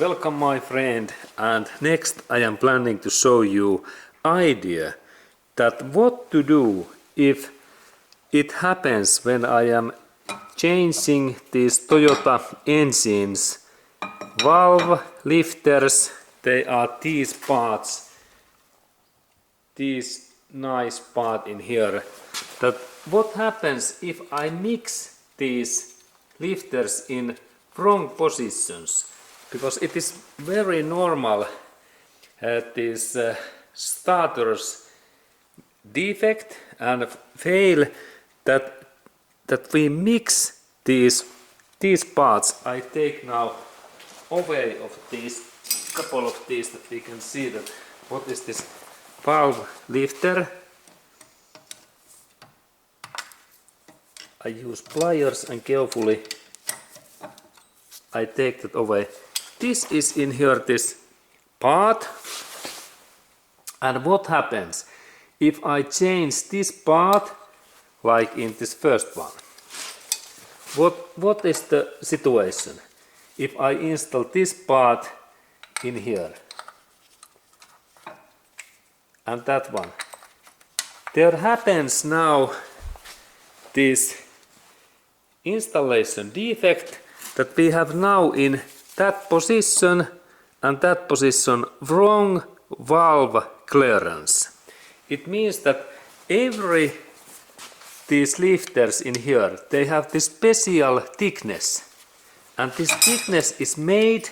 Welcome my friend, and next I am planning to show you idea that what to do if it happens when I am changing these Toyota engines, valve lifters. They are these parts, these nice part in here. That what happens if I mix these lifters in wrong positions, because it is very normal this starters defect and fail that we mix these parts. I take now away of these couple of these that we can see that what is this valve lifter. I use pliers and carefully I take that away. This is in here, this part. And what happens if I change this part like in this first one? What is the situation if I install this part in here and that one? There happens now this installation defect that we have now in that position and that position wrong valve clearance. It means that every these lifters in here, they have this special thickness, and this thickness is made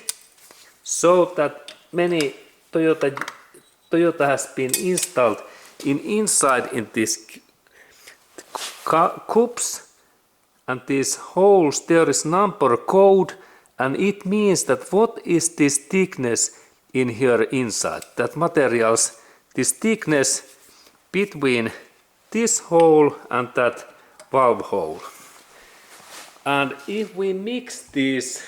so that many Toyota has been installed inside in these cups. And these holes, there is number code, and it means that what is this thickness in here inside, that materials, this thickness between this hole and that valve hole. And if we mix these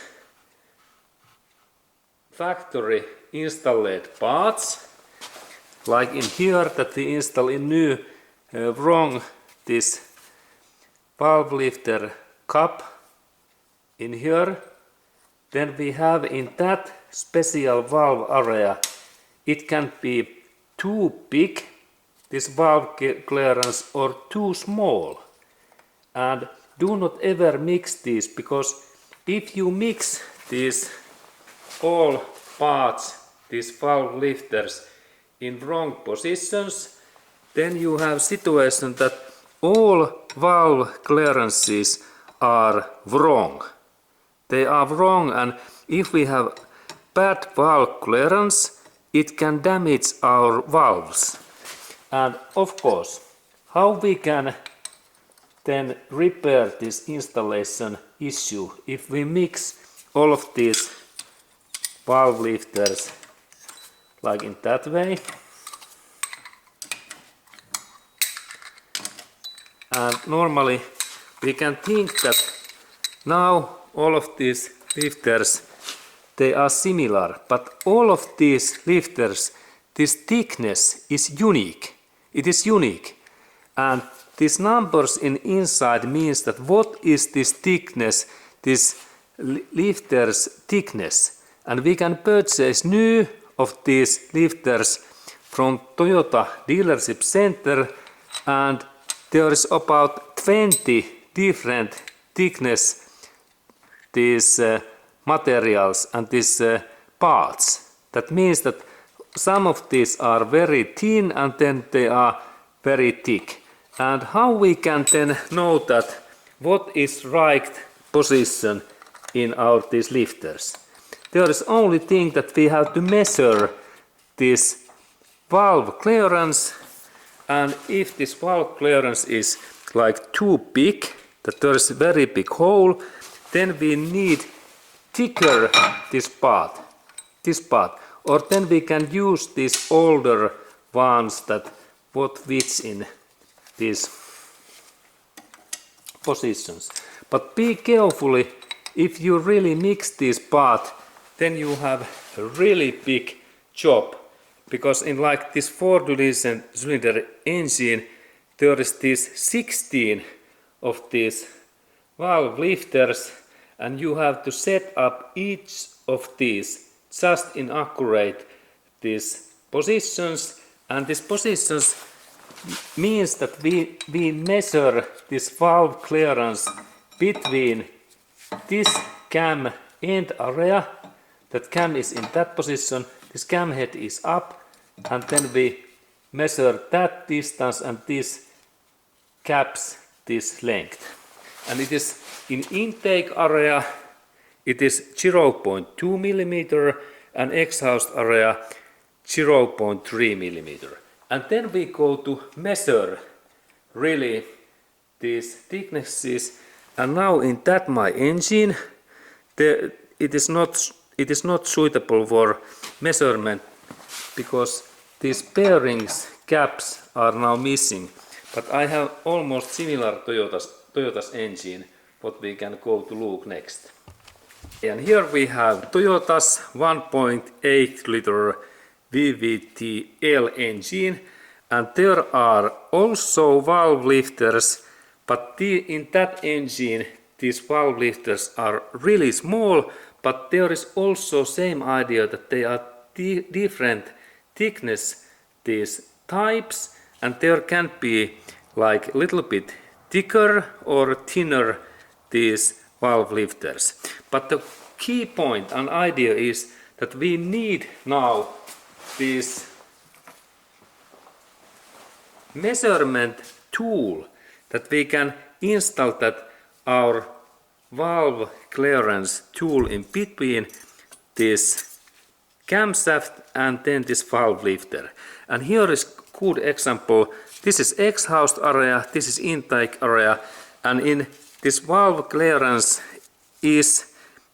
factory installed parts, like in here that we install in new wrong this valve lifter cup in here, then we have in that special valve area, it can be too big, this valve clearance, or too small. And do not ever mix these, because if you mix these all parts, these valve lifters, in wrong positions, then you have situation that all valve clearances are wrong. They are wrong, and if we have bad valve clearance, it can damage our valves. And of course, how we can then repair this installation issue if we mix all of these valve lifters like in that way. And normally we can think that now all of these lifters, they are similar, but all of these lifters, this thickness is unique. It is unique, and these numbers inside means that what is this thickness, this lifter's thickness, and we can purchase new of these lifters from Toyota dealership center, and there is about 20 different thickness these materials and these parts. That means that some of these are very thin and then they are very thick. And how we can then know that what is right position in our these lifters? There is only thing that we have to measure this valve clearance. And if this valve clearance is like too big, that there is a very big hole, then we need thicker this part, or then we can use these older ones that what fits in these positions. But be carefully, if you really mix this part, then you have a really big job. Because in like this 4-cylinder engine, there is this 16 of these valve lifters, and you have to set up each of these just inaccurate these positions, and these positions means that we measure this valve clearance between this cam end area, that cam is in that position, this cam head is up, and then we measure that distance and this caps this length. And it is in intake area, it is 0.2 millimeter, and exhaust area 0.3 millimeter. And then we go to measure really these thicknesses. And now in that my engine, it is not suitable for measurement because these bearings caps are now missing. But I have almost similar Toyota's engine, what we can go to look next. And here we have Toyota's 1.8 liter VVT-L engine, and there are also valve lifters, but in that engine these valve lifters are really small, but there is also same idea that they are different thickness, these types, and there can be like a little bit thicker or thinner these valve lifters. But the key point and idea is that we need now this measurement tool that we can install that our valve clearance tool in between this camshaft and then this valve lifter. And here is good example. This is exhaust area, this is intake area, and in this valve clearance is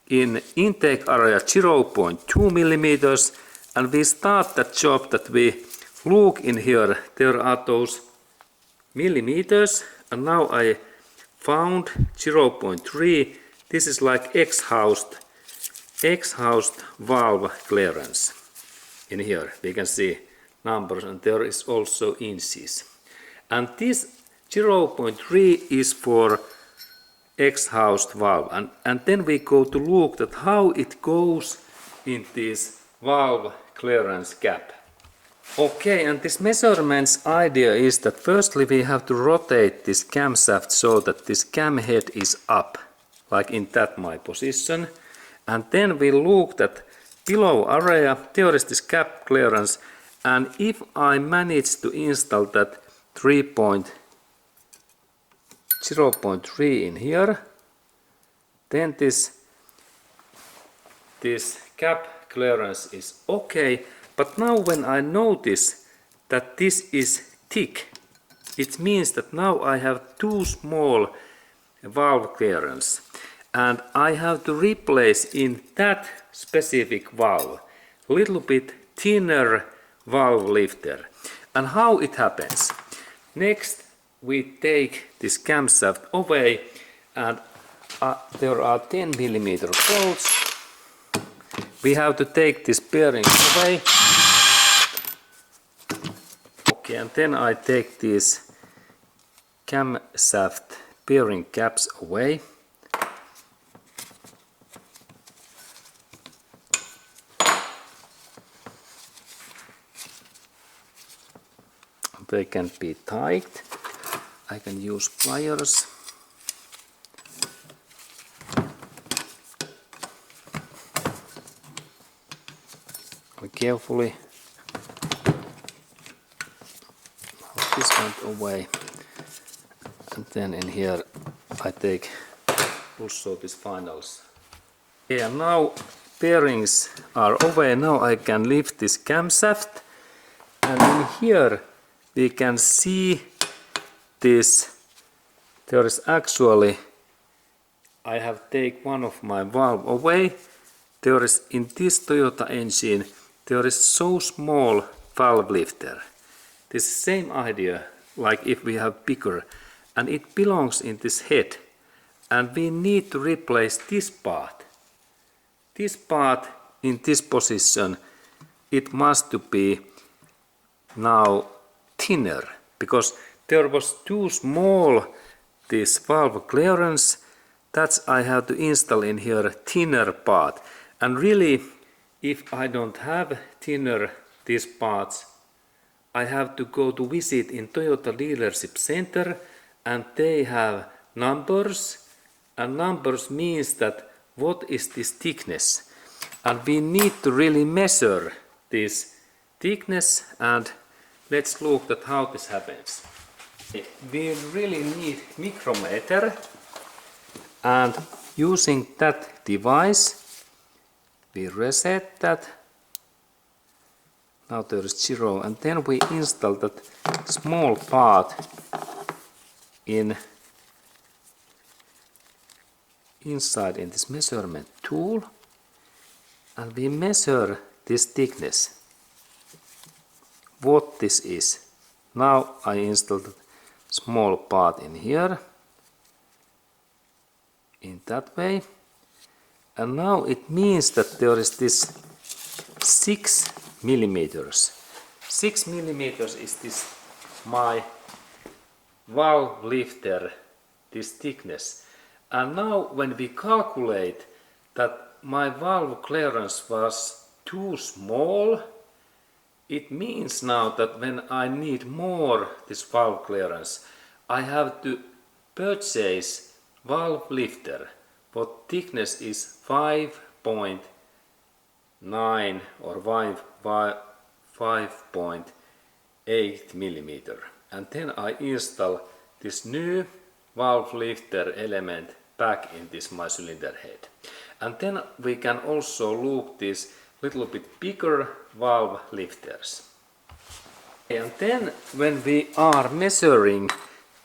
in intake area 0.2 millimeters, and we start that job that we look in here. There are those millimeters, and now I found 0.3. This is like exhaust valve clearance. In here we can see numbers, and there is also inches. And this 0.3 is for exhaust valve, and then we go to look at how it goes in this valve clearance gap. Okay, and this measurements idea is that firstly we have to rotate this camshaft so that this cam head is up, like in that my position, and then we look at below area, there is this cap clearance, and if I manage to install that 0.3 in here, then this cap clearance is okay. But now when I notice that this is thick, it means that now I have too small valve clearance, and I have to replace in that specific valve a little bit thinner valve lifter. And how it happens? Next we take this camshaft away, and there are 10 millimeter bolts. We have to take this bearing away. Okay, and then I take these camshaft bearing caps away. They can be tight. I can use pliers. Carefully this one away, and then in here I take also these finals. Okay, and now bearings are away. Now I can lift this camshaft, and in here we can see this. There is actually, I have taken one of my valve away. There is in this Toyota engine, there is so small valve lifter. This same idea like if we have bigger, and it belongs in this head, and we need to replace this part. This part in this position, it must to be now thinner, because there was too small this valve clearance. That's I have to install in here thinner part. And really, if I don't have thinner these parts, I have to go to visit in Toyota dealership center, and they have numbers, and numbers means that what is this thickness, and we need to really measure this thickness, and let's look at how this happens. We really need micrometer, and using that device we reset that. Now there is 0, and then we install that small part inside in this measurement tool, and we measure this thickness, what this is. Now I install the small part in here, in that way, and now it means that there is this 6 millimeters. 6 millimeters is this my valve lifter, this thickness. And now when we calculate that my valve clearance was too small, it means now that when I need more this valve clearance, I have to purchase valve lifter. What thickness is 5.9 or 5.8 millimeter, and then I install this new valve lifter element back in this my cylinder head. And then we can also look these little bit bigger valve lifters. And then when we are measuring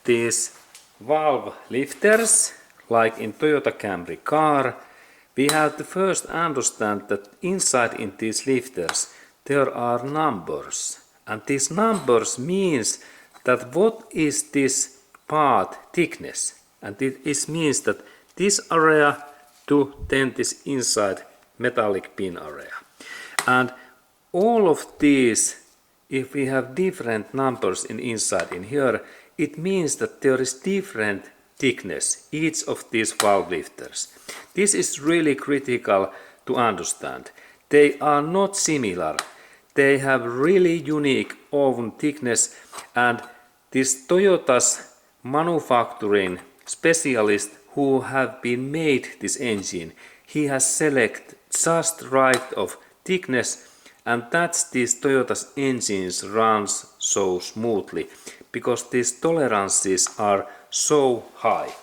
these valve lifters, like in Toyota Camry car, we have to first understand that inside in these lifters there are numbers, and these numbers means that what is this part thickness, and it means that this area to then this inside metallic pin area. And all of these, if we have different numbers inside in here, it means that there is different thickness each of these valve lifters. This is really critical to understand. They are not similar. They have really unique oven thickness, and this Toyota's manufacturing specialist who have been made this engine, he has selected just right of thickness, and that's these Toyota's engines runs so smoothly because these tolerances are so high.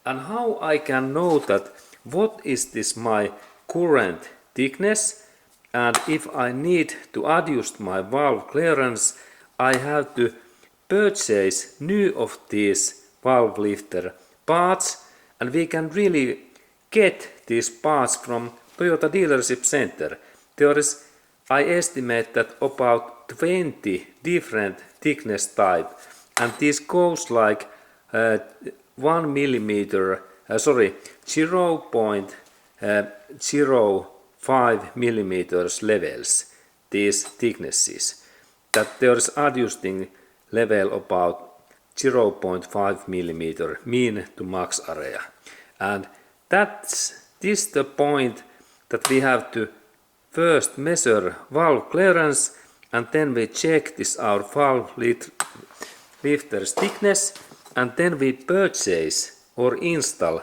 And how I can know that what is this my current thickness, and if I need to adjust my valve clearance, I have to purchase new of these valve lifter parts, and we can really get these parts from Toyota dealership center. There is, I estimate that about 20 different thickness type, and this goes like 1 millimeter, 0.05 millimeters levels, these thicknesses, that there is adjusting level about 0.5 millimeter mean to max area. And that's this the point that we have to first measure valve clearance, and then we check this our valve lifter's thickness, and then we purchase or install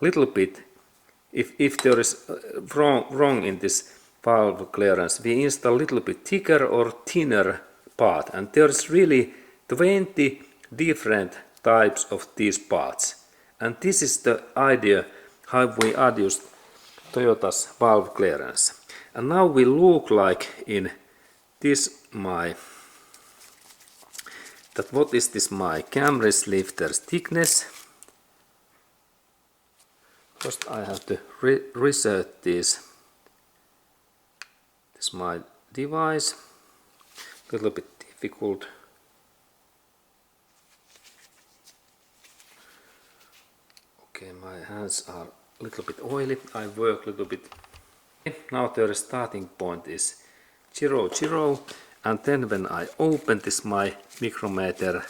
little bit, if there is wrong in this valve clearance, we install little bit thicker or thinner part, and there's really 20 different types of these parts. And this is the idea how we adjust Toyota's valve clearance. And now we look like in this what is this my Camry's lifter's thickness. First I have to reset this my device. A little bit difficult. Okay, my hands are a little bit oily. I work a little bit. Now the starting point is 0, 0, and then when I open this my micrometer,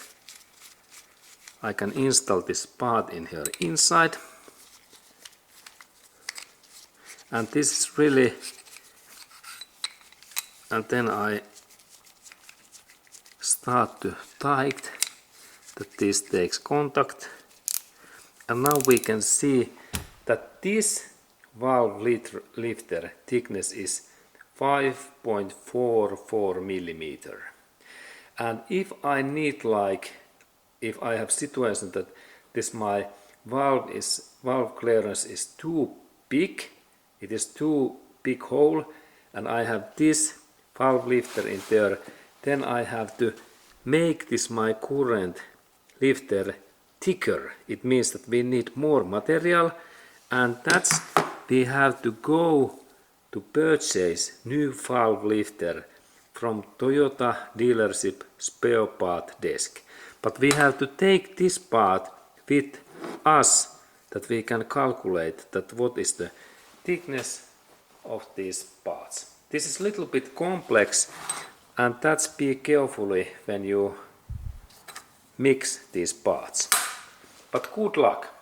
I can install this part in here inside. And this is really and then I start to tight that this takes contact, and now we can see that this valve lifter thickness is 5.44 millimeter. And if I need, like, if I have situation that this my valve clearance is too big, it is too big hole, and I have this valve lifter in there, then I have to make this my current lifter thicker. It means that we need more material, and that's we have to go to purchase new valve lifter from Toyota dealership spare part desk. But we have to take this part with us, that we can calculate that what is the thickness of these parts. This is a little bit complex, and that's be carefully when you mix these parts. But good luck!